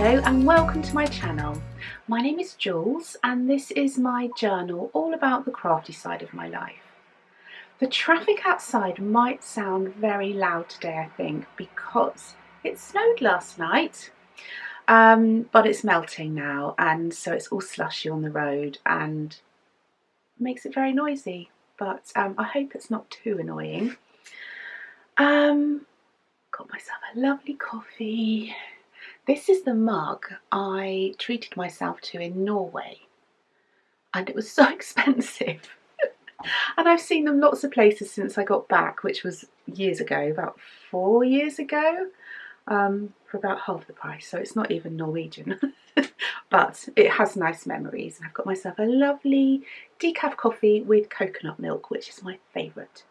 Hello and welcome to my channel. My name is Jules and this is my journal all about the crafty side of my life. The traffic outside might sound very loud today, I think, because it snowed last night, but it's melting now and so it's all slushy on the road and makes it very noisy, but I hope it's not too annoying. Got myself a lovely coffee. This is the mug I treated myself to in Norway and it was so expensive and I've seen them lots of places since I got back, which was years ago, about 4 years ago, for about half the price, so it's not even Norwegian but it has nice memories. And I've got myself a lovely decaf coffee with coconut milk, which is my favourite.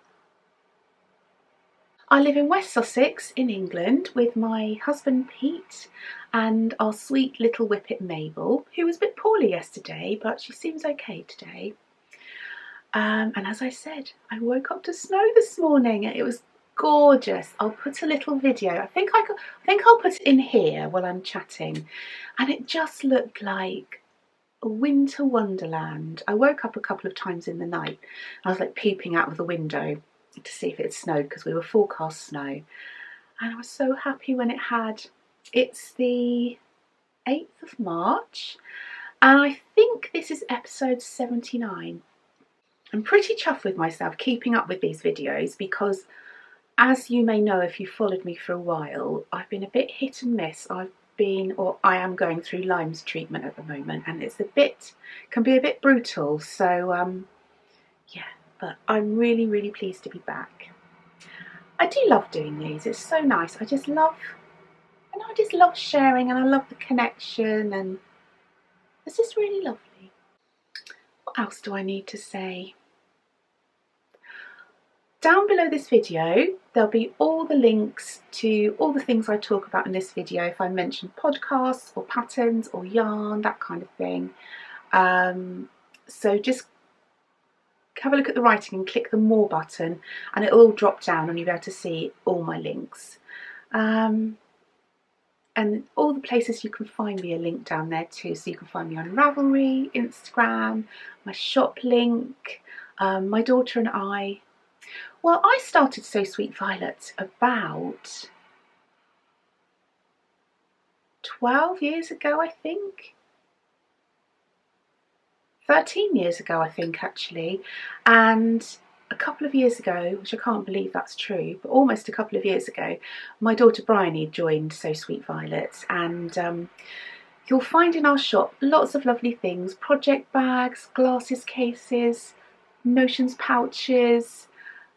I live in West Sussex in England with my husband Pete and our sweet little whippet Mabel, who was a bit poorly yesterday but she seems okay today. And as I said, I woke up to snow this morning and it was gorgeous. I'll put a little video, I think I'll put it in here while I'm chatting, and it just looked like a winter wonderland. I woke up a couple of times in the night and I was like peeping out of the window to see if it snowed because we were forecast snow, and I was so happy when it had. It's the 8th of March and I think this is episode 79. I'm pretty chuffed with myself keeping up with these videos because, as you may know if you've followed me for a while, I've been a bit hit and miss. I am going through Lyme's treatment at the moment and it's can be a bit brutal, so yeah. But I'm really pleased to be back. I do love doing these, it's so nice. I just love sharing and I love the connection and it's just really lovely. What else do I need to say? Down below this video there'll be all the links to all the things I talk about in this video, if I mention podcasts or patterns or yarn, that kind of thing. So just have a look at the writing and click the more button and it'll all drop down and you'll be able to see all my links. And all the places you can find me are linked down there too, so you can find me on Ravelry, Instagram, my shop link, my daughter and I. Well, I started So Sweet Violet about 12 years ago, I think. 13 years ago, I think, actually. And a couple of years ago, which I can't believe that's true, but almost a couple of years ago, my daughter Bryony joined So Sweet Violet, and you'll find in our shop lots of lovely things: project bags, glasses cases, notions pouches,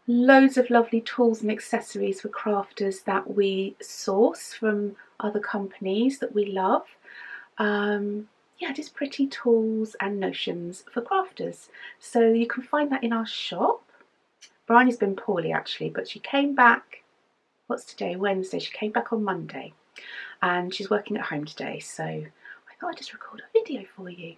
loads of lovely tools and accessories for crafters that we source from other companies that we love. Yeah, just pretty tools and notions for crafters. So you can find that in our shop. Bryony's been poorly actually, but she came back, what's today, Wednesday, she came back on Monday and she's working at home today, so I thought I'd just record a video for you.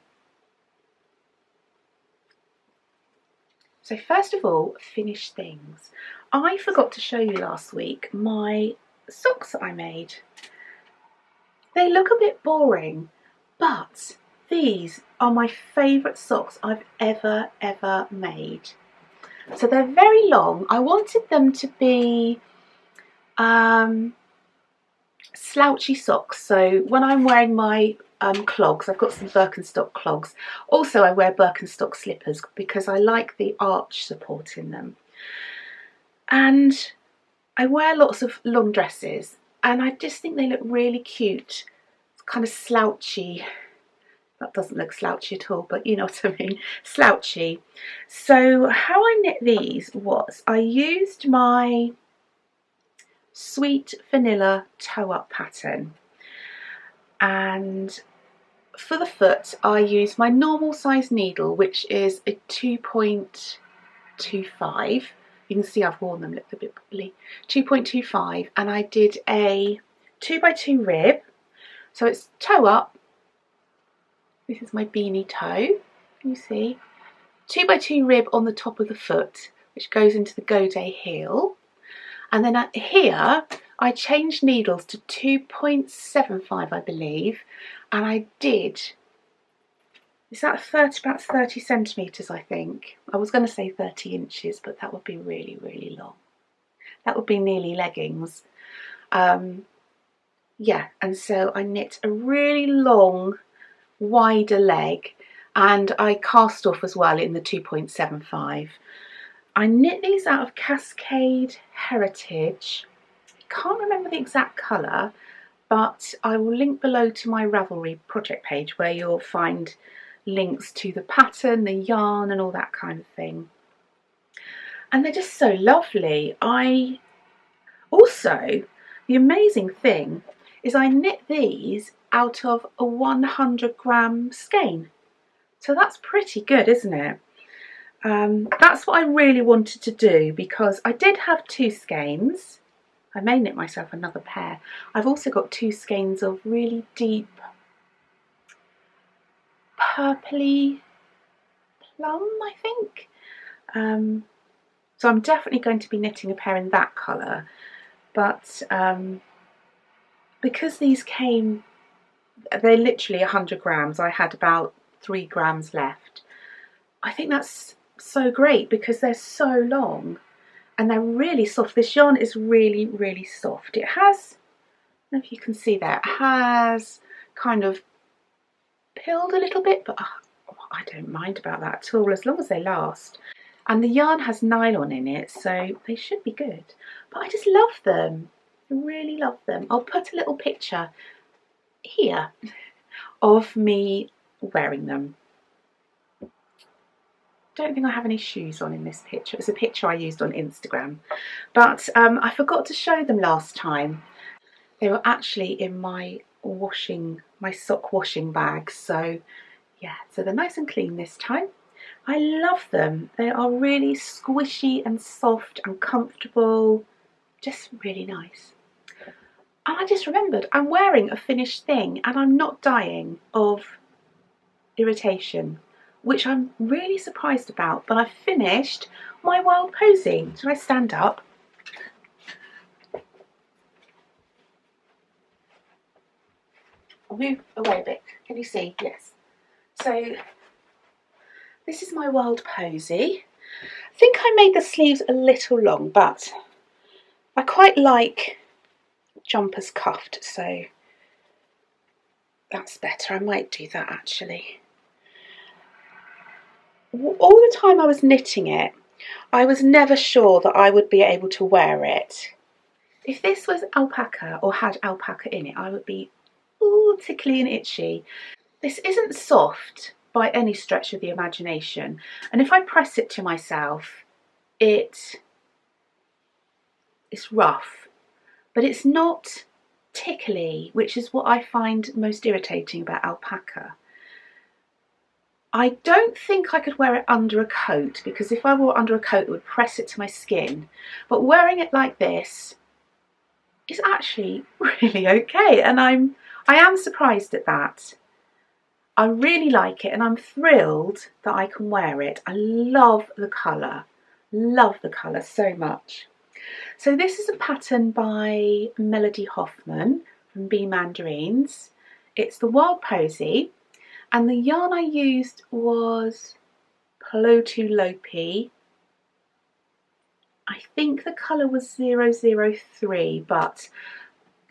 So first of all, finished things. I forgot to show you last week my socks that I made. They look a bit boring, but these are my favourite socks I've ever made. So they're very long. I wanted them to be slouchy socks. So when I'm wearing my clogs, I've got some Birkenstock clogs. Also I wear Birkenstock slippers because I like the arch support in them. And I wear lots of long dresses and I just think they look really cute. It's kind of slouchy. That doesn't look slouchy at all, but you know what I mean, slouchy. So how I knit these was I used my Sweet Vanilla toe-up pattern, and for the foot I used my normal size needle, which is a 2.25. You can see I've worn them, look a bit bubbly. 2.25, and I did a 2x2 rib, so it's toe up. This is my beanie toe, can you see? 2x2 rib on the top of the foot, which goes into the Godet heel. And then here I changed needles to 2.75, I believe, and I did, is that about 30 centimetres, I think. I was going to say 30 inches, but that would be really, really long. That would be nearly leggings. Yeah, and so I knit a really long, wider leg, and I cast off as well in the 2.75. I knit these out of Cascade Heritage. I can't remember the exact colour, but I will link below to my Ravelry project page where you'll find links to the pattern, the yarn and all that kind of thing. And they're just so lovely. Also, the amazing thing is I knit these out of a 100-gram skein. So that's pretty good, isn't it? That's what I really wanted to do because I did have 2 skeins. I may knit myself another pair. I've also got 2 skeins of really deep purpley plum, I think. So I'm definitely going to be knitting a pair in that colour. But because these came, they're literally 100 grams, I had about 3 grams left. I think that's so great because they're so long and they're really soft. This yarn is really, really soft. It has, I don't know if you can see there, it has kind of pilled a little bit, but I don't mind about that at all as long as they last. And the yarn has nylon in it, so they should be good. But I just love them. I really love them. I'll put a little picture here of me wearing them. Don't think I have any shoes on in this picture. It's a picture I used on Instagram. But I forgot to show them last time. They were actually in my sock washing bag. So yeah, so they're nice and clean this time. I love them. They are really squishy and soft and comfortable. Just really nice. And I just remembered I'm wearing a finished thing and I'm not dying of irritation, which I'm really surprised about. But I've finished my wild posy. Should I stand up? I'll move away a bit. Can you see? Yes. So this is my wild posy. I think I made the sleeves a little long, but I quite like jumpers cuffed, so that's better. I might do that actually. All the time I was knitting it, I was never sure that I would be able to wear it. If this was alpaca or had alpaca in it, I would be all tickly and itchy. This isn't soft by any stretch of the imagination, and if I press it to myself, it's rough, but it's not tickly, which is what I find most irritating about alpaca. I don't think I could wear it under a coat, because if I wore it under a coat it would press it to my skin, but wearing it like this is actually really okay, and I am surprised at that. I really like it and I'm thrilled that I can wear it. I love the colour so much. So this is a pattern by Melody Hoffman from Bee Mandarines. It's the Wild Posy, and the yarn I used was Plotu Lopi. I think the colour was 003, but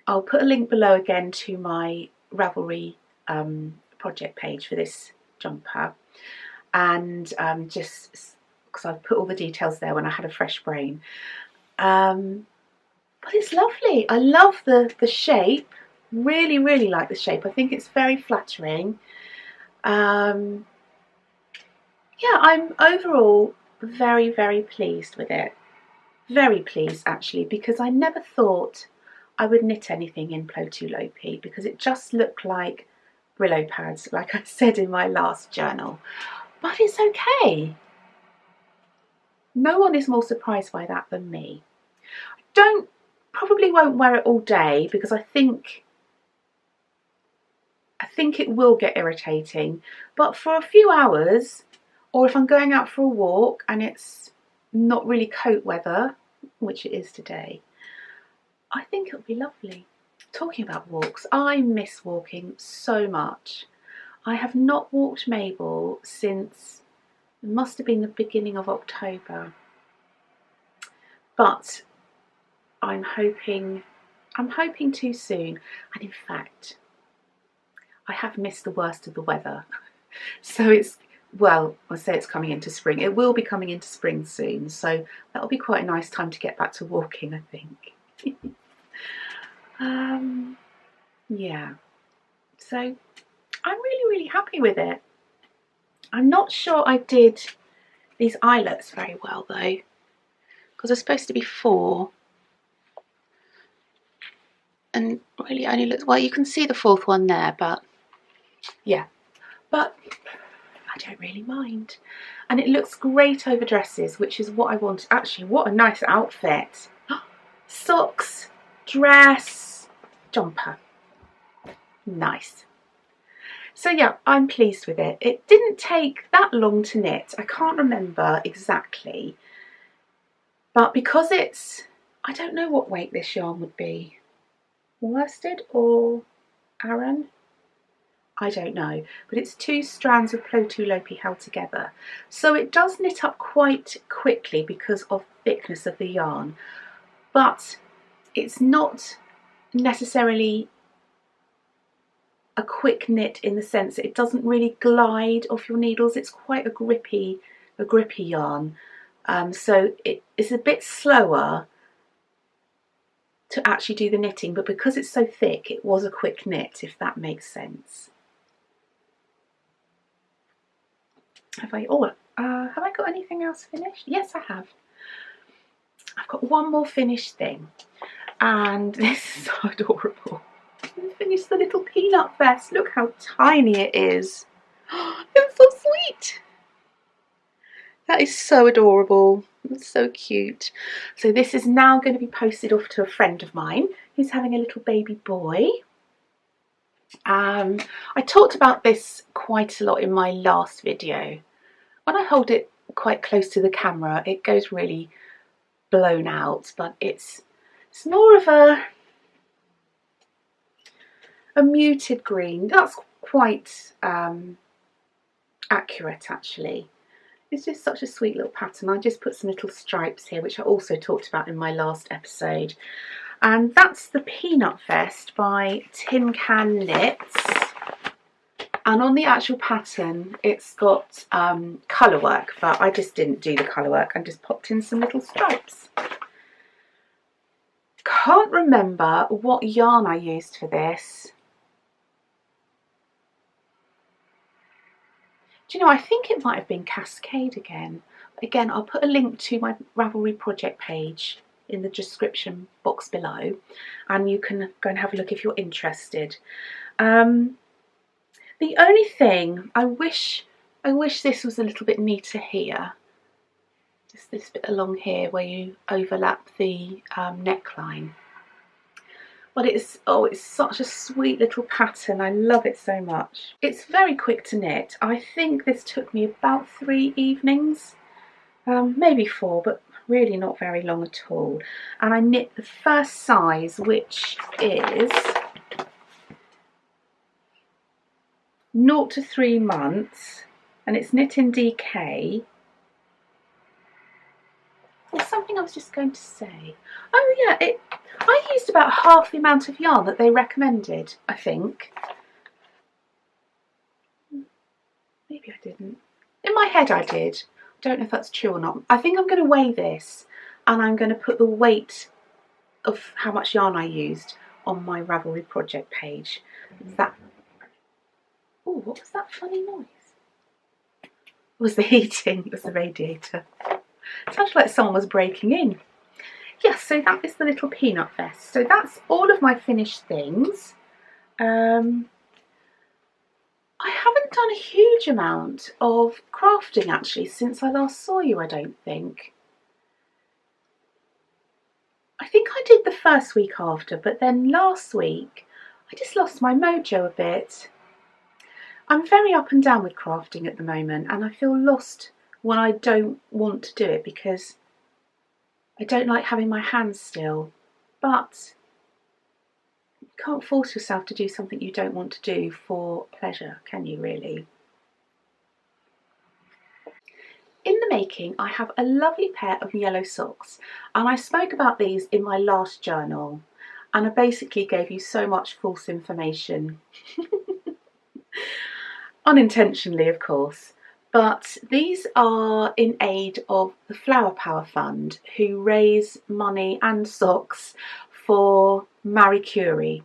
I'll put a link below again to my Ravelry project page for this jumper, and just because I've put all the details there when I had a fresh brain. But it's lovely. I love the shape. Really, really like the shape. I think it's very flattering. Yeah, I'm overall very, very pleased with it. Very pleased actually, because I never thought I would knit anything in Plotu Lopi because it just looked like Brillo pads, like I said in my last journal. But it's okay. No one is more surprised by that than me. Probably won't wear it all day because I think it will get irritating, but for a few hours, or if I'm going out for a walk and it's not really coat weather, which it is today, I think it'll be lovely. Talking about walks, I miss walking so much. I have not walked Mabel since it must have been the beginning of October, but I'm hoping too soon. And in fact, I have missed the worst of the weather. So it's, well, I say it's coming into spring. It will be coming into spring soon, so that'll be quite a nice time to get back to walking, I think. Yeah, so I'm really happy with it. I'm not sure I did these eyelets very well though, because they're supposed to be 4, and really only looks, well, you can see the 4th one there, but yeah, but I don't really mind. And it looks great over dresses, which is what I wanted. Actually, what a nice outfit. Socks, dress, jumper. Nice. So yeah, I'm pleased with it. It didn't take that long to knit. I can't remember exactly. But because it's, I don't know what weight this yarn would be. Worsted or Aran? I don't know, but it's 2 strands of Plotulopi held together. So it does knit up quite quickly because of the thickness of the yarn, but it's not necessarily a quick knit in the sense that it doesn't really glide off your needles. It's quite a grippy yarn. So it's a bit slower to actually do the knitting, but because it's so thick, it was a quick knit, if that makes sense. Have I got anything else finished? Yes, I have. I've got one more finished thing, and this is so adorable. I finished the little peanut vest. Look how tiny it is. It's so sweet. That is so adorable. It's so cute. So this is now going to be posted off to a friend of mine who's having a little baby boy. I talked about this quite a lot in my last video. When I hold it quite close to the camera, it goes really blown out, but it's more of a muted green. That's quite accurate actually. It's just such a sweet little pattern. I just put some little stripes here, which I also talked about in my last episode. And that's the Peanut Vest by Tin Can Knits. And on the actual pattern, it's got colour work, but I just didn't do the colour work. I just popped in some little stripes. Can't remember what yarn I used for this. Do you know, I think it might have been Cascade again. Again, I'll put a link to my Ravelry project page in the description box below, and you can go and have a look if you're interested. The only thing, I wish this was a little bit neater here. Just this bit along here where you overlap the neckline. But it's such a sweet little pattern. I love it so much. It's very quick to knit. I think this took me about 3 evenings, maybe 4, but really not very long at all. And I knit the first size, which is 0 to 3 months, and it's knit in DK. There's something I was just going to say. Oh yeah, I used about half the amount of yarn that they recommended, I think. Maybe I didn't. In my head I did. I don't know if that's true or not. I think I'm going to weigh this, and I'm going to put the weight of how much yarn I used on my Ravelry project page. That. Oh, what was that funny noise? It was the heating, it was the radiator. Sounds like someone was breaking in. Yes, so that is the little Peanut Vest. So that's all of my finished things. I haven't done a huge amount of crafting actually since I last saw you, I don't think. I think I did the first week after, but then last week I just lost my mojo a bit. I'm very up and down with crafting at the moment, and I feel lost when I don't want to do it because I don't like having my hands still. but you can't force yourself to do something you don't want to do for pleasure, can you really? In the making, I have a lovely pair of yellow socks, and I spoke about these in my last journal, and I basically gave you so much false information. Unintentionally, of course. But these are in aid of the Flower Power Fund, who raise money and socks for Marie Curie.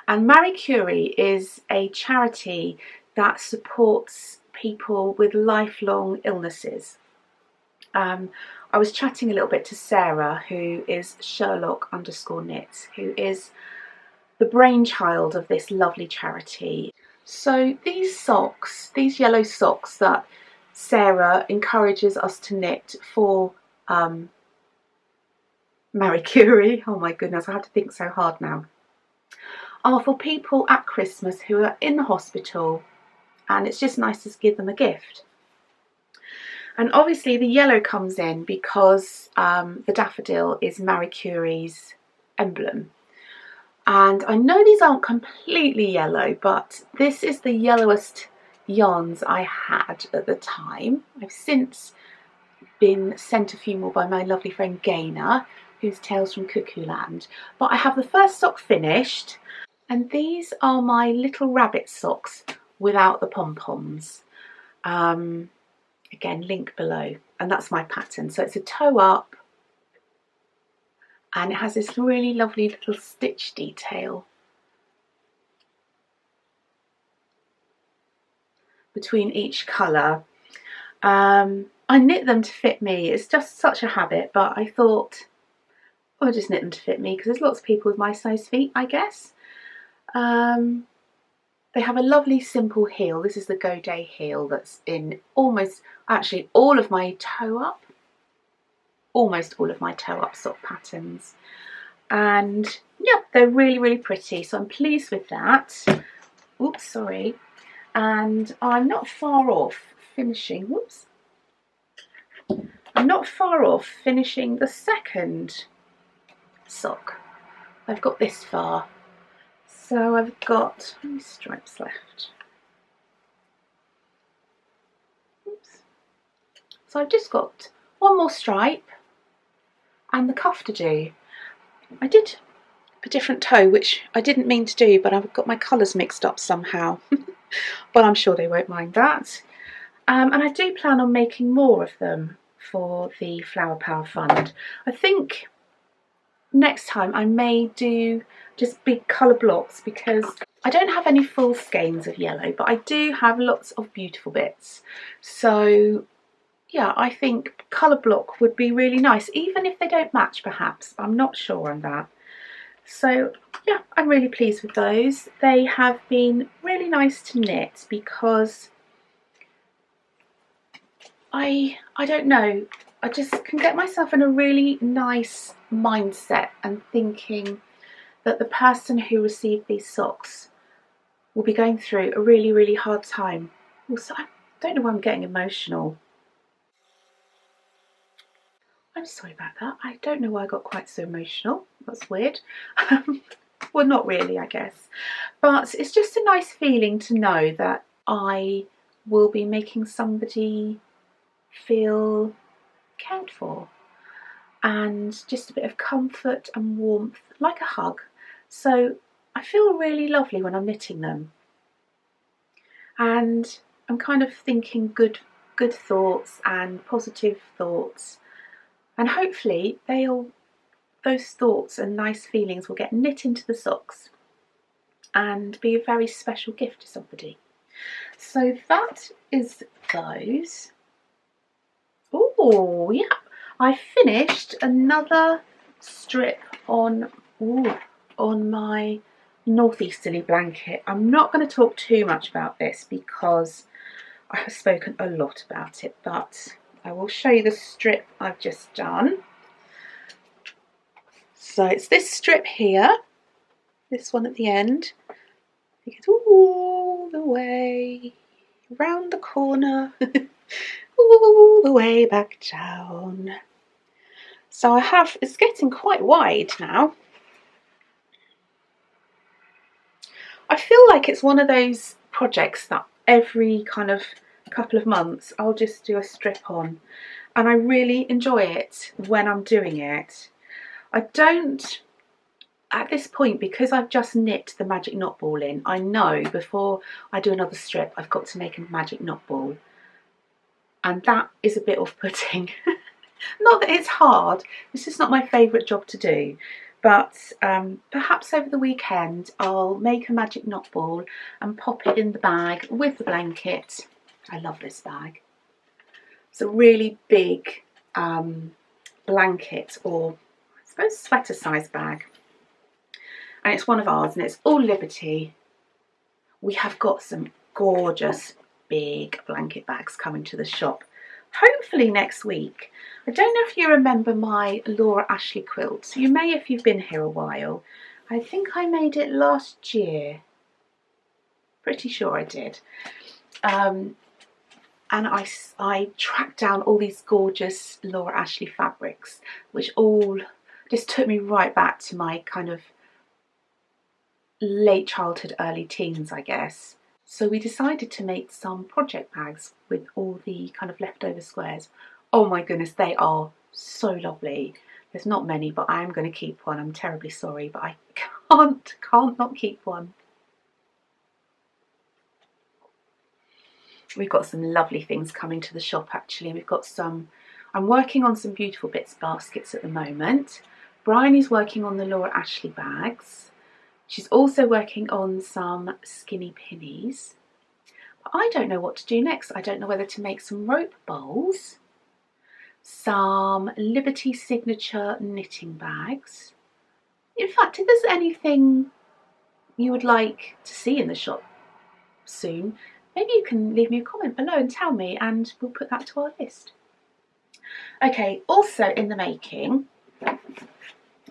And Marie Curie is a charity that supports people with lifelong illnesses. I was chatting a little bit to Sarah, who is Sherlock_knits, who is the brainchild of this lovely charity. So these socks, these yellow socks that Sarah encourages us to knit for Marie Curie, oh my goodness, I have to think so hard now, are for people at Christmas who are in the hospital, and it's just nice to give them a gift. And obviously the yellow comes in because the daffodil is Marie Curie's emblem. And I know these aren't completely yellow, but this is the yellowest yarns I had at the time. I've since been sent a few more by my lovely friend Gaynor, who's Tales from Cuckoo Land. But I have the first sock finished, and these are my little rabbit socks without the pom-poms. Again, link below, and that's my pattern. So it's a toe up, and it has this really lovely little stitch detail between each colour. I knit them to fit me. It's just such a habit, but I thought I'll just knit them to fit me because there's lots of people with my size feet, I guess. They have a lovely simple heel. This is the Go Day heel that's in almost, actually all of my toe up. Almost all of my toe up sock patterns, and yeah, they're really, really pretty, so I'm pleased with that. Oops, sorry. And I'm not far off finishing, whoops, I'm not far off finishing the second sock. I've got this far, so I've got how many stripes left? Oops. So I've just got one more stripe and the cuff to do. I did a different toe, which I didn't mean to do, but I've got my colours mixed up somehow. But I'm sure they won't mind that. And I do plan on making more of them for the Flower Power Fund. I think next time I may do just big colour blocks, because I don't have any full skeins of yellow, but I do have lots of beautiful bits. So yeah, I think colour block would be really nice, even if they don't match perhaps. I'm not sure on that. So yeah, I'm really pleased with those. They have been really nice to knit because I don't know, I just can get myself in a really nice mindset and thinking that the person who received these socks will be going through a really, really hard time. Also, I don't know why I'm getting emotional. I'm sorry about that. I don't know why I got quite so emotional. That's weird. Well, not really, I guess. But it's just a nice feeling to know that I will be making somebody feel cared for, and just a bit of comfort and warmth, like a hug. So I feel really lovely when I'm knitting them. And I'm kind of thinking good thoughts and positive thoughts. And hopefully those thoughts and nice feelings will get knit into the socks and be a very special gift to somebody. So that is those. Oh yeah, I finished another strip on my northeasterly blanket. I'm not going to talk too much about this because I have spoken a lot about it, but I will show you the strip I've just done. So it's this strip here, this one at the end. It goes all the way round the corner, all the way back down. So it's getting quite wide now. I feel like it's one of those projects that every kind of couple of months I'll just do a strip on, and I really enjoy it when I'm doing it. I don't, at this point, because I've just knit the magic knot ball in, I know before I do another strip I've got to make a magic knot ball, and that is a bit off-putting. Not that it's hard, it's just not my favourite job to do. But perhaps over the weekend I'll make a magic knot ball and pop it in the bag with the blanket. I love this bag. It's a really big blanket, or I suppose sweater size bag. And it's one of ours, and it's all Liberty. We have got some gorgeous big blanket bags coming to the shop, hopefully next week. I don't know if you remember my Laura Ashley quilt. You may if you've been here a while. I think I made it last year. Pretty sure I did. And I tracked down all these gorgeous Laura Ashley fabrics, which all just took me right back to my kind of late childhood, early teens, I guess. So we decided to make some project bags with all the kind of leftover squares. Oh my goodness, they are so lovely. There's not many, but I am going to keep one. I'm terribly sorry, but I can't not keep one. We've got some lovely things coming to the shop actually. We've got some, I'm working on some beautiful bits baskets at the moment. Bryony's working on the Laura Ashley bags. She's also working on some skinny pinnies. But I don't know what to do next. I don't know whether to make some rope bowls, some Liberty signature knitting bags. In fact, if there's anything you would like to see in the shop soon, maybe you can leave me a comment below and tell me, and we'll put that to our list. Okay, also in the making,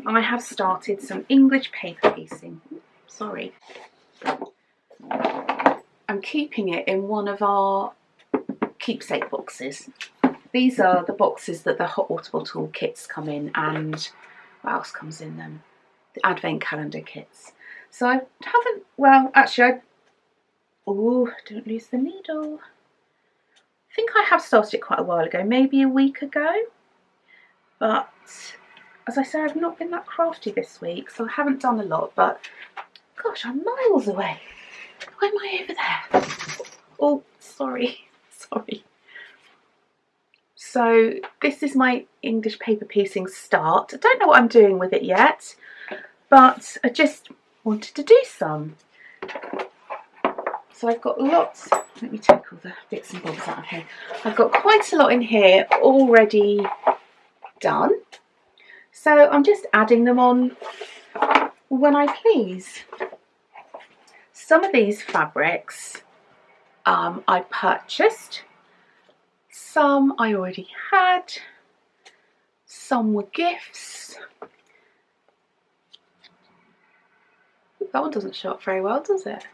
I have started some English paper piecing. Sorry. I'm keeping it in one of our keepsake boxes. These are the boxes that the hot water bottle kits come in, and what else comes in them? The advent calendar kits. So I haven't, well, actually, oh, don't lose the needle. I think I have started it quite a while ago, maybe a week ago. But as I say, I've not been that crafty this week, so I haven't done a lot. But gosh, I'm miles away. Why am I over there? Oh, sorry. So this is my English paper piecing start. I don't know what I'm doing with it yet, but I just wanted to do some. So I've got lots, let me take all the bits and bobs out of here. I've got quite a lot in here already done. So I'm just adding them on when I please. Some of these fabrics I purchased. Some I already had. Some were gifts. That one doesn't show up very well, does it?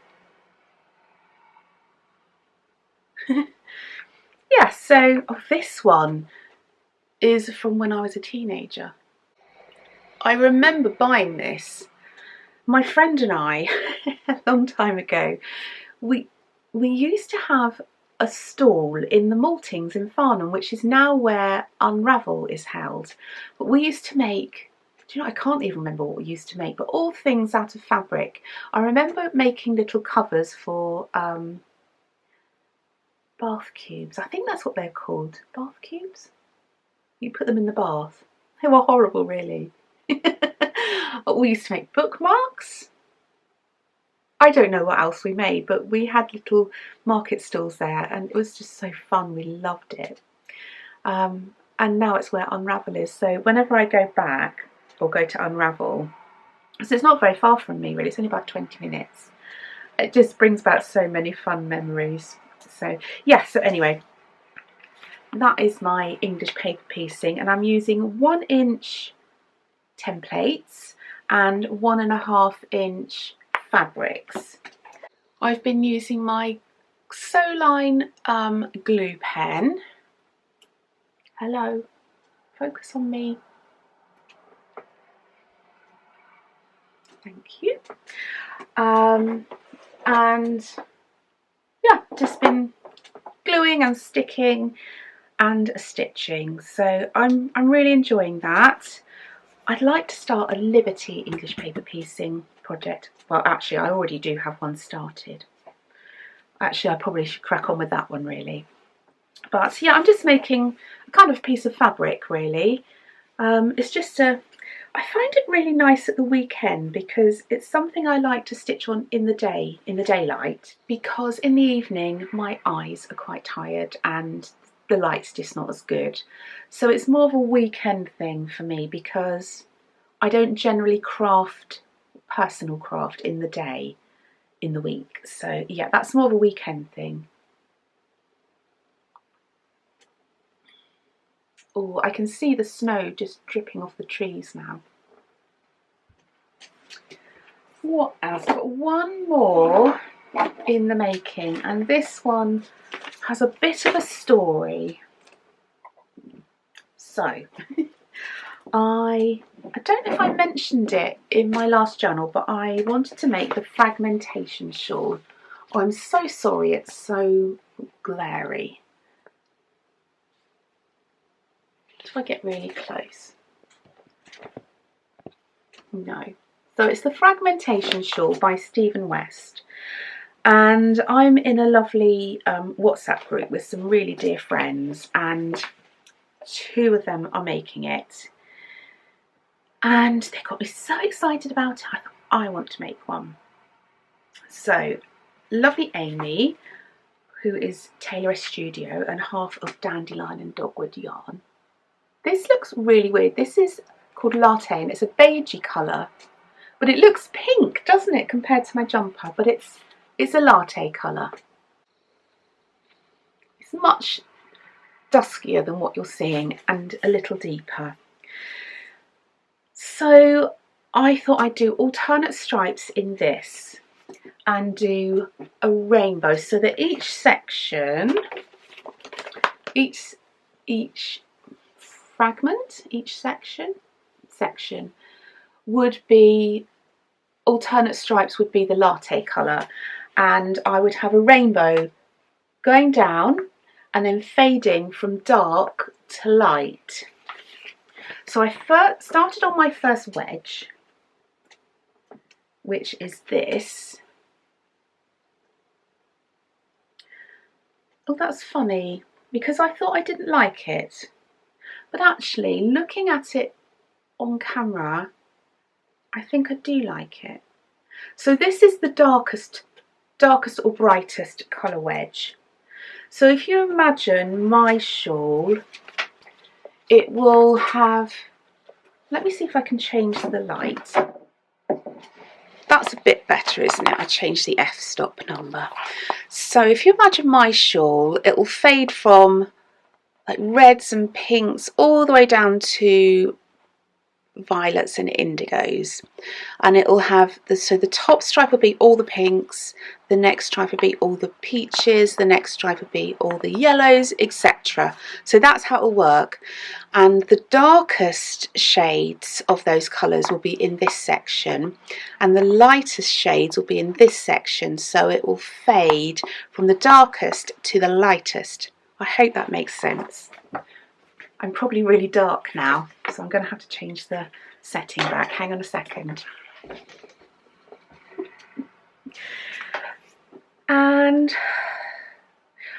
Yeah, so this one is from when I was a teenager. I remember buying this. My friend and I, a long time ago, we used to have a stall in the Maltings in Farnham, which is now where Unravel is held. But we used to make, do you know, I can't even remember what we used to make, but all things out of fabric. I remember making little covers for bath cubes. I think that's what they're called. Bath cubes? You put them in the bath. They were horrible, really. We used to make bookmarks. I don't know what else we made, but we had little market stalls there, and it was just so fun. We loved it. And now it's where Unravel is. So whenever I go back or go to Unravel, so it's not very far from me really, it's only about 20 minutes. It just brings back so many fun memories. So yeah, so anyway, that is my English paper piecing, and I'm using 1-inch templates and 1.5-inch fabrics. I've been using my Soline glue pen. Hello, focus on me. Thank you. and yeah, just been gluing and sticking and stitching, so I'm really enjoying that. I'd like to start a Liberty English paper piecing project. Well, actually I already do have one started. Actually I probably should crack on with that one really. But yeah, I'm just making a kind of piece of fabric really. It's just I find it really nice at the weekend because it's something I like to stitch on in the day, in the daylight, because in the evening my eyes are quite tired and the light's just not as good. So it's more of a weekend thing for me because I don't generally craft, personal craft, in the day, in the week. So yeah, that's more of a weekend thing. Oh, I can see the snow just dripping off the trees now. What else? I've got one more in the making, and this one has a bit of a story. So I don't know if I mentioned it in my last journal, but I wanted to make the Fragmentation shawl. Oh, I'm so sorry, it's so glary. If I get really close. No. So it's the Fragmentation shawl by Stephen West. And I'm in a lovely WhatsApp group with some really dear friends, and 2 of them are making it. And they got me so excited about it, I thought I want to make one. So lovely Amy, who is Tailor Studio and half of Dandelion and Dogwood Yarn. This looks really weird. This is called Latte and it's a beigey colour, but it looks pink, doesn't it, compared to my jumper? But it's a latte colour. It's much duskier than what you're seeing and a little deeper. So I thought I'd do alternate stripes in this and do a rainbow so that each section, each fragment, each section would be, alternate stripes would be the latte colour, and I would have a rainbow going down and then fading from dark to light. So I first started on my first wedge, which is this. Oh, that's funny, because I thought I didn't like it, but actually looking at it on camera, I think I do like it. So this is the darkest or brightest colour wedge. So if you imagine my shawl, it will have, let me see if I can change the light. That's a bit better, isn't it? I changed the f-stop number. So if you imagine my shawl, it will fade from like reds and pinks all the way down to violets and indigos, and it will have so the top stripe will be all the pinks, the next stripe will be all the peaches, the next stripe will be all the yellows, etc. So that's how it will work, and the darkest shades of those colours will be in this section and the lightest shades will be in this section, so it will fade from the darkest to the lightest. I hope that makes sense. I'm probably really dark now, so I'm going to have to change the setting back. Hang on a second. And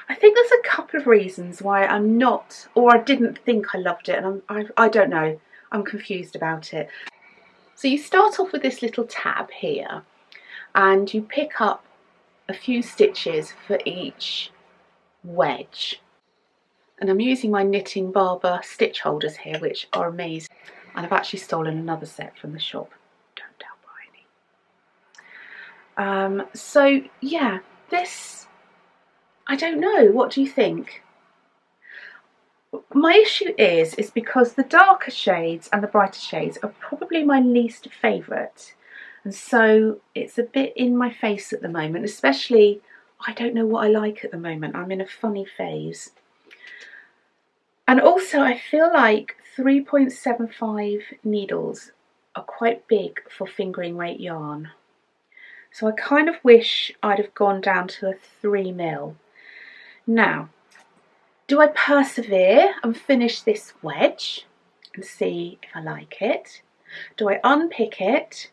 I think there's a couple of reasons why I'm not, or I didn't think I loved it, and I don't know, I'm confused about it. So you start off with this little tab here, and you pick up a few stitches for each wedge. And I'm using my Knitting Barber stitch holders here, which are amazing. And I've actually stolen another set from the shop. Don't tell Bryony. So yeah, this, I don't know, what do you think? My issue is because the darker shades and the brighter shades are probably my least favourite. And so it's a bit in my face at the moment, especially, I don't know what I like at the moment. I'm in a funny phase. And also I feel like 3.75 needles are quite big for fingering weight yarn. So I kind of wish I'd have gone down to a 3mm. Now, do I persevere and finish this wedge and see if I like it? Do I unpick it,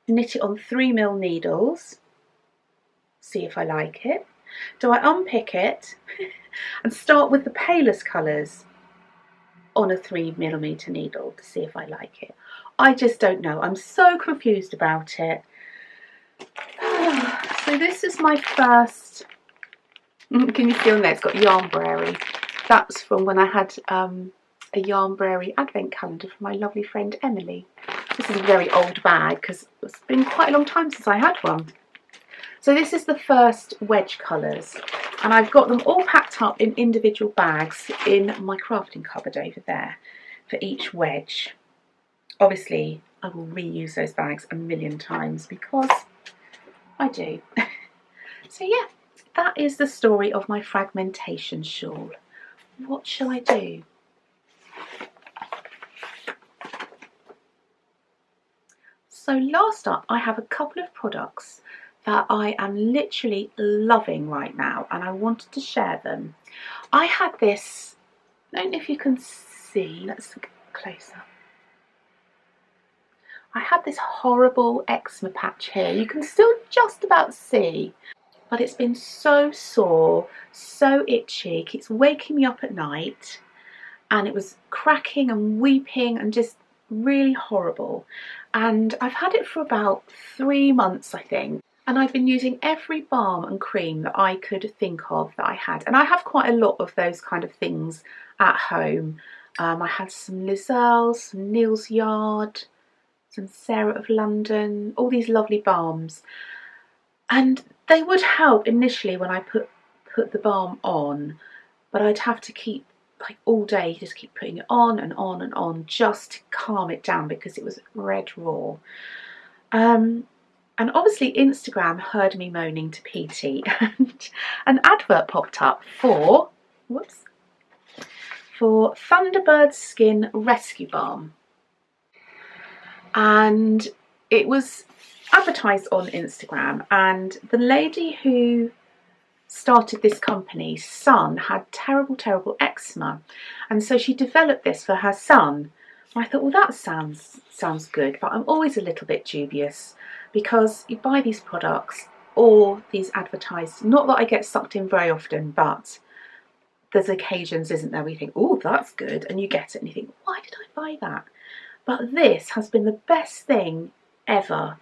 knit it on 3mm needles, see if I like it? Do I unpick it and start with the palest colours on a 3mm needle to see if I like it? I just don't know. I'm so confused about it. So this is my first, can you see on there, it's got Yarnberry. That's from when I had a Yarnberry advent calendar from my lovely friend Emily. This is a very old bag because it's been quite a long time since I had one. So this is the first wedge colours, and I've got them all packed up in individual bags in my crafting cupboard over there for each wedge. Obviously I will reuse those bags a million times because I do. So yeah, that is the story of my fragmentation shawl. What shall I do? So last up, I have a couple of products that I am literally loving right now, and I wanted to share them. I had this, I don't know if you can see, let's look closer. I had this horrible eczema patch here. You can still just about see, but it's been so sore, so itchy, it keeps waking me up at night, and it was cracking and weeping and just really horrible. And I've had it for about 3 months, I think. And I've been using every balm and cream that I could think of that I had. And I have quite a lot of those kind of things at home. I had some Lizelle's, some Neal's Yard, some Sarah of London, all these lovely balms. And they would help initially when I put the balm on, but I'd have to keep, like all day, just keep putting it on and on and on just to calm it down because it was red raw. And obviously Instagram heard me moaning to PT and an advert popped up for Thunderbird Skin Rescue Balm. And it was advertised on Instagram, and the lady who started this company's son had terrible eczema, and so she developed this for her son. And I thought, well, that sounds good, but I'm always a little bit dubious because you buy these products or these advertised, not that I get sucked in very often, but there's occasions, isn't there, where you think, oh, that's good, and you get it and you think, why did I buy that? But this has been the best thing ever.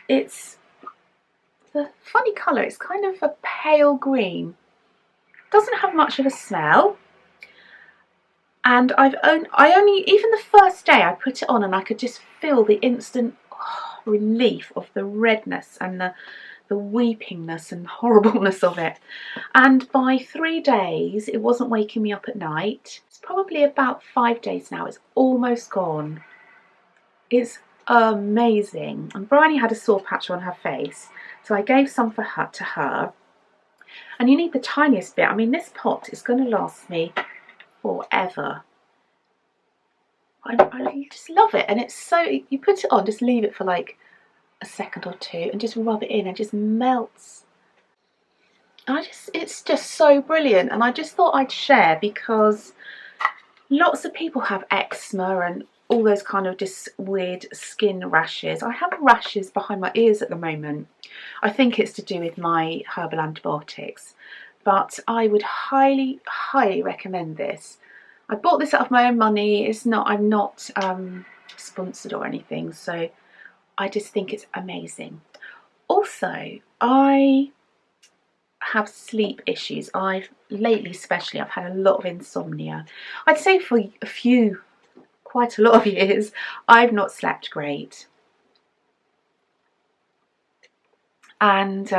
It's the funny colour, it's kind of a pale green, doesn't have much of a smell, and I only, even the first day I put it on and I could just feel the instant relief of the redness and the weepingness and horribleness of it. And by 3 days it wasn't waking me up at night. It's probably about 5 days now, it's almost gone. It's amazing. And Bryony had a sore patch on her face, so I gave some to her. And you need the tiniest bit. I mean, this pot is going to last me forever. I just love it, and it's so, you put it on, just leave it for like a second or two and just rub it in and it just melts. It's just so brilliant, and I just thought I'd share because lots of people have eczema and all those kind of just weird skin rashes. I have rashes behind my ears at the moment. I think it's to do with my herbal antibiotics, but I would highly recommend this. I bought this out of my own money. I'm not sponsored or anything, so I just think it's amazing. Also, I have sleep issues. Lately especially, I've had a lot of insomnia. I'd say for quite a lot of years, I've not slept great. And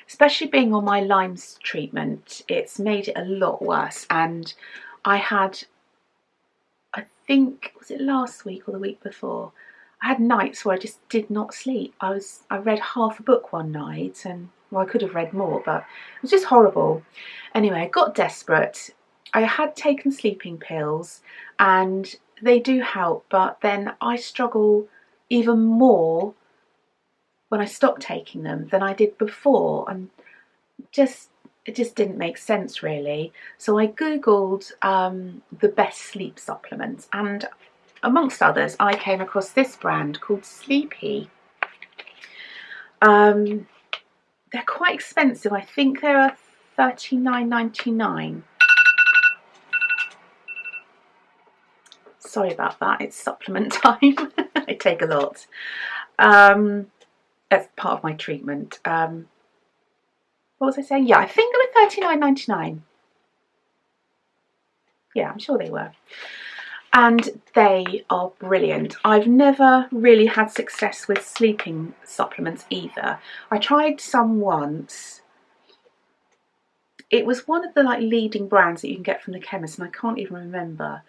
especially being on my Lyme's treatment, it's made it a lot worse. And I had, I think, was it last week or the week before, I had nights where I just did not sleep. I read half a book one night, and well, I could have read more, but it was just horrible. Anyway, I got desperate. I had taken sleeping pills and they do help, but then I struggle even more when I stopped taking them than I did before, and it just didn't make sense really. So I googled the best sleep supplements, and amongst others I came across this brand called Sleepy. They're quite expensive. I think they're $39.99. Sorry about that, it's supplement time. I take a lot. That's part of my treatment. What was I saying? Yeah, I think they were $39.99. Yeah, I'm sure they were. And they are brilliant. I've never really had success with sleeping supplements either. I tried some once. It was one of the leading brands that you can get from the chemist, and I can't even remember.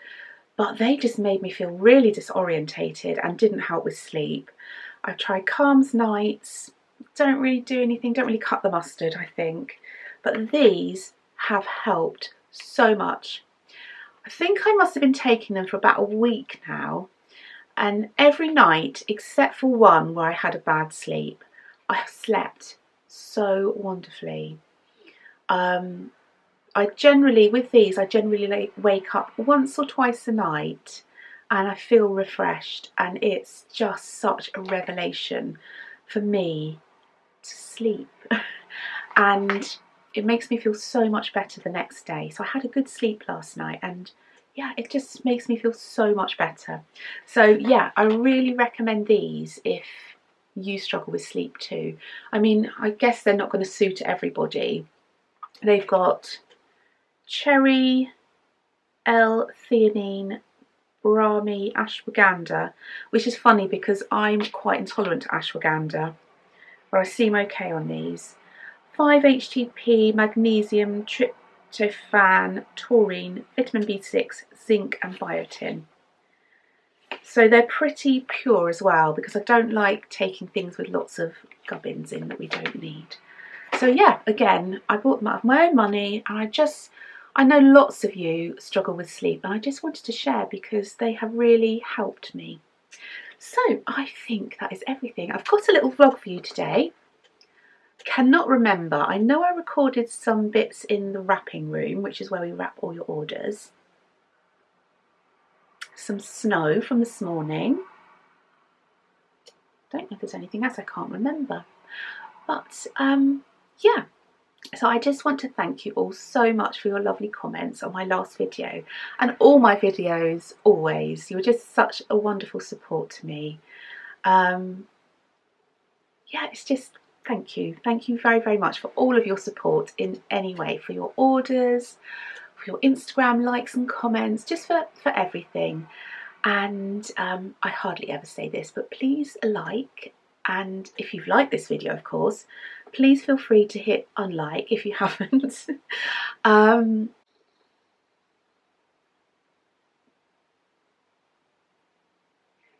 But they just made me feel really disorientated and didn't help with sleep. I've tried Calms Nights, don't really do anything, don't really cut the mustard, I think. But these have helped so much. I think I must have been taking them for about a week now, and every night, except for one where I had a bad sleep, I have slept so wonderfully. With these, I generally wake up once or twice a night and I feel refreshed, and it's just such a revelation for me to sleep. And it makes me feel so much better the next day. So I had a good sleep last night, and yeah, it just makes me feel so much better. So yeah, I really recommend these if you struggle with sleep too. I mean, I guess they're not going to suit everybody. They've got cherry, L-theanine, brahmi, ashwagandha, which is funny because I'm quite intolerant to ashwagandha, but I seem okay on these. 5-HTP, magnesium, tryptophan, taurine, vitamin B6, zinc and biotin. So they're pretty pure as well, because I don't like taking things with lots of gubbins in that we don't need. So yeah, again, I bought them out of my own money, and I know lots of you struggle with sleep, and I just wanted to share because they have really helped me. So I think that is everything. I've got a little vlog for you today. Cannot remember. I know I recorded some bits in the wrapping room, which is where we wrap all your orders. Some snow from this morning. Don't know if there's anything else, I can't remember. But yeah, so I just want to thank you all so much for your lovely comments on my last video, and all my videos always. You're just such a wonderful support to me. Yeah, it's just thank you very, very much for all of your support in any way, for your orders, for your Instagram likes and comments, just for everything. And I hardly ever say this, but please like, and if you've liked this video, of course, please feel free to hit unlike if you haven't.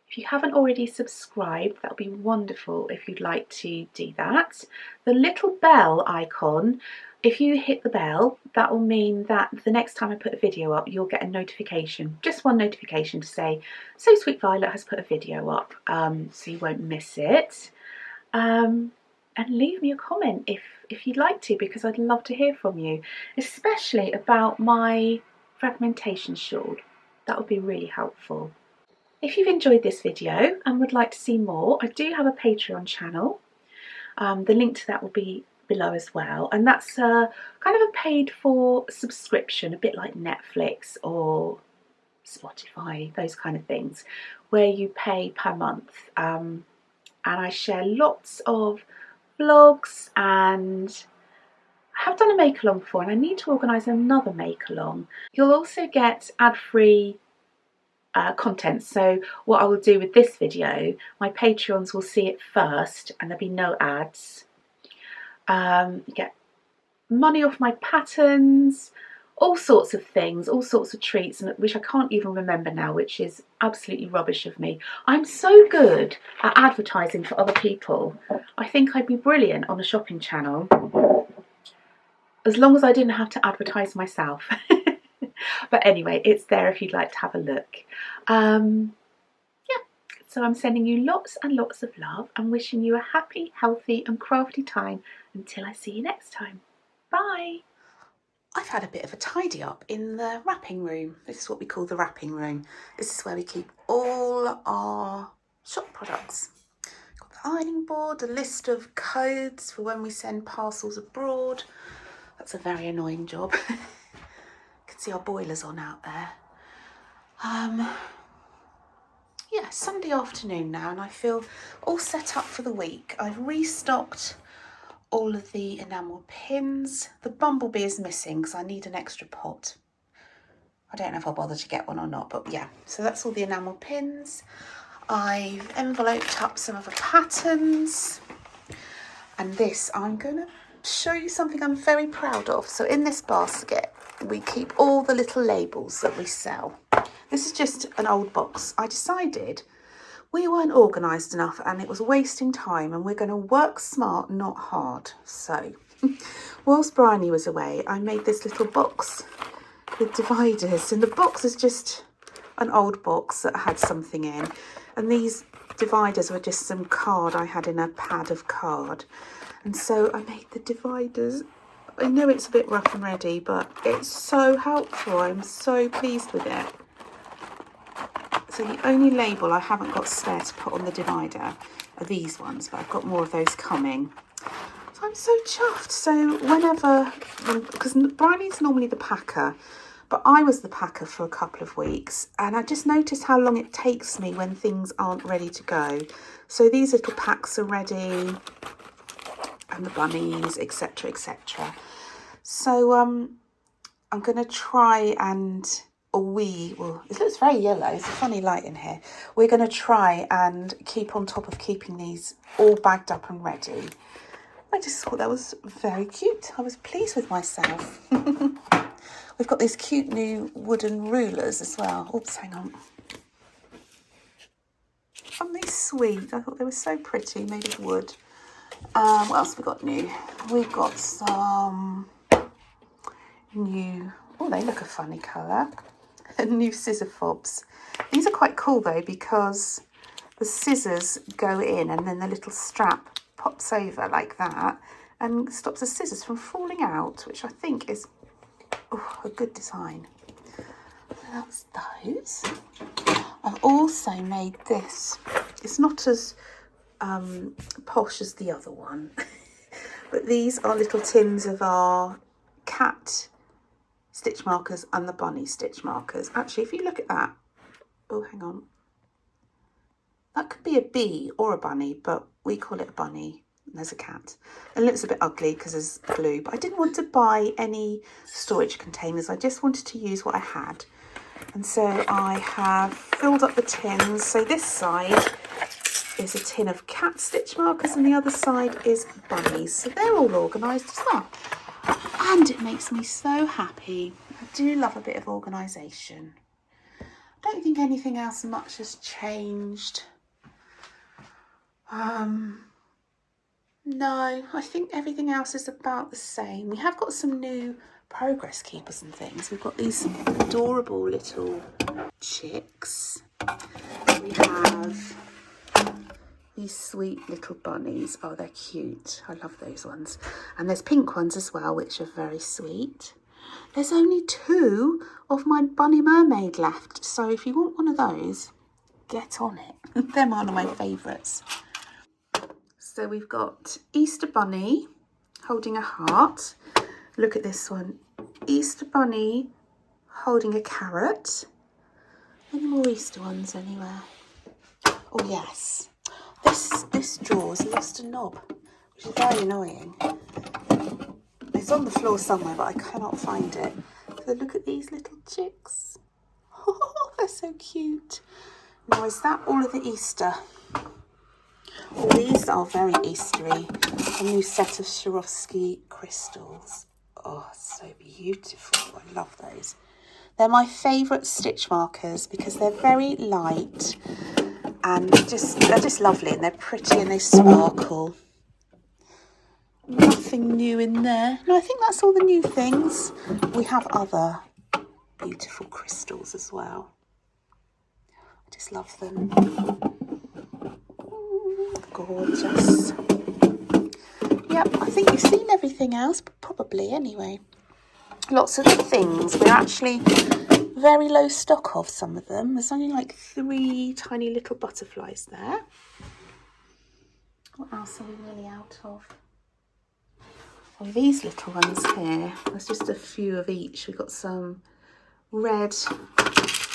If you haven't already subscribed, that would be wonderful if you'd like to do that. The little bell icon, if you hit the bell, that will mean that the next time I put a video up, you'll get a notification, just one notification to say, So Sweet Violet has put a video up, so you won't miss it. And leave me a comment if you'd like to, because I'd love to hear from you, especially about my fragmentation shawl. That would be really helpful. If you've enjoyed this video and would like to see more, I do have a Patreon channel. The link to that will be below as well, and that's kind of a paid for subscription, a bit like Netflix or Spotify, those kind of things, where you pay per month. And I share lots of vlogs, and I have done a make-along before, and I need to organise another make-along. You'll also get ad-free content. So what I will do with this video, my Patreons will see it first, and there'll be no ads. You get money off my patterns, all sorts of things, all sorts of treats, which I can't even remember now, which is absolutely rubbish of me. I'm so good at advertising for other people. I think I'd be brilliant on a shopping channel, as long as I didn't have to advertise myself. But anyway, it's there if you'd like to have a look. Yeah, So I'm sending you lots and lots of love and wishing you a happy, healthy and crafty time until I see you next time. Bye! I've had a bit of a tidy up in the wrapping room. This is what we call the wrapping room. This is where we keep all our shop products. Got the ironing board, a list of codes for when we send parcels abroad. That's a very annoying job. You can see our boilers on out there. Yeah, Sunday afternoon now, and I feel all set up for the week. I've restocked all of the enamel pins. The bumblebee is missing because I need an extra pot. I don't know if I'll bother to get one or not, but yeah, so that's all the enamel pins. I've enveloped up some of the patterns, and this, I'm going to show you something I'm very proud of. So in this basket, we keep all the little labels that we sell. This is just an old box. I decided we weren't organised enough and it was wasting time, and we're going to work smart, not hard. So whilst Bryony was away, I made this little box with dividers, and the box is just an old box that had something in, and these dividers were just some card I had in a pad of card, and so I made the dividers. I know it's a bit rough and ready, but it's so helpful. I'm so pleased with it. So the only label I haven't got spare to put on the divider are these ones, but I've got more of those coming. So I'm so chuffed. So whenever, because Bryony's normally the packer, but I was the packer for a couple of weeks, and I just noticed how long it takes me when things aren't ready to go. So these little packs are ready, and the bunnies, etc, etc. So I'm going to try and... well, it looks very yellow. It's a funny light in here. We're going to try and keep on top of keeping these all bagged up and ready. I just thought that was very cute. I was pleased with myself. We've got these cute new wooden rulers as well. Oops, hang on. Aren't they sweet? I thought they were so pretty, made of wood. What else have we got new? We've got some new... oh, they look a funny colour. New scissor fobs. These are quite cool though, because the scissors go in and then the little strap pops over like that and stops the scissors from falling out, which I think is a good design. So that's those. I've also made this. It's not as posh as the other one, but these are little tins of our cat stitch markers and the bunny stitch markers. Actually, if you look at that, oh, hang on. That could be a bee or a bunny, but we call it a bunny. And there's a cat. It looks a bit ugly because there's glue, but I didn't want to buy any storage containers. I just wanted to use what I had. And so I have filled up the tins. So this side is a tin of cat stitch markers and the other side is bunnies. So they're all organised as well. And it makes me so happy. I do love a bit of organisation. I don't think anything else much has changed. No, I think everything else is about the same. We have got some new progress keepers and things. We've got these adorable little chicks. We have these sweet little bunnies. Oh, they're cute. I love those ones. And there's pink ones as well, which are very sweet. There's only 2 of my bunny mermaid left. So if you want one of those, get on it. They're one of my favourites. So we've got Easter Bunny holding a heart. Look at this one. Easter Bunny holding a carrot. Any more Easter ones anywhere? Oh yes. This drawer's lost a knob, which is very annoying. It's on the floor somewhere, but I cannot find it. So look at these little chicks. Oh, they're so cute. Now, is that all of the Easter? Oh, these are very Eastery. A new set of Swarovski crystals. Oh, so beautiful. I love those. They're my favourite stitch markers because they're very light and they're just lovely, and they're pretty and they sparkle. Nothing new in there. No, I think that's all the new things. We have other beautiful crystals as well. I just love them. gorgeous. Yep, I think you've seen everything else, but probably anyway. Lots of things. We're actually very low stock of some of them. There's only like 3 tiny little butterflies there. What else are we nearly out of? Oh, these little ones here. There's just a few of each. We've got some red.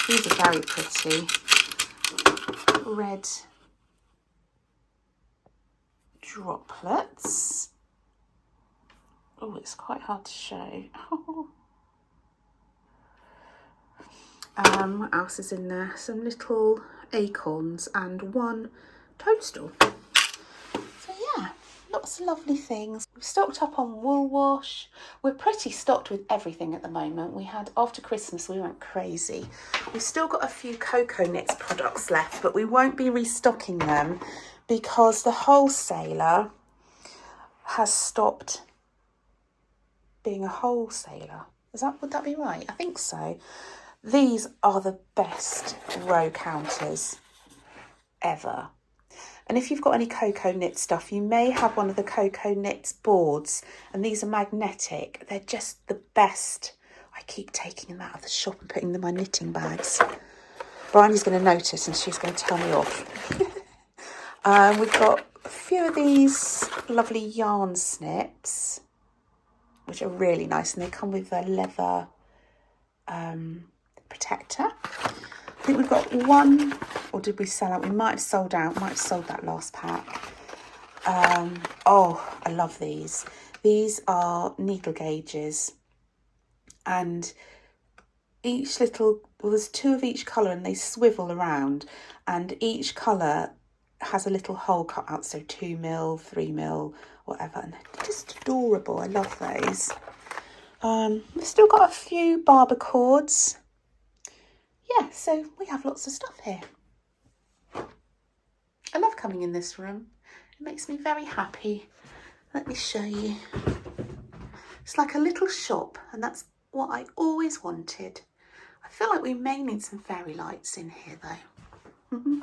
These are very pretty. Red droplets. Oh, it's quite hard to show. What else is in there? Some little acorns and 1 toadstool. So yeah, lots of lovely things. We've stocked up on wool wash. We're pretty stocked with everything at the moment. We had, after Christmas, we went crazy. We've still got a few cocoa knits products left, but we won't be restocking them because the wholesaler has stopped being a wholesaler. Would that be right? I think so. These are the best row counters ever. And if you've got any cocoa knit stuff, you may have one of the cocoa knits boards, and these are magnetic. They're just the best. I keep taking them out of the shop and putting them in my knitting bags. Bryony's going to notice and she's going to tell me off. We've got a few of these lovely yarn snips, which are really nice, and they come with a leather protector. I think we've got 1, or did we sell out? We might have sold out, might have sold that last pack. Oh, I love these. These are needle gauges, and each little, well, there's 2 of each colour and they swivel around, and each colour has a little hole cut out, so 2mm, 3mm, whatever, and they're just adorable. I love those. We've still got a few barber cords. Yeah, so we have lots of stuff here. I love coming in this room. It makes me very happy. Let me show you. It's like a little shop, and that's what I always wanted. I feel like we may need some fairy lights in here though.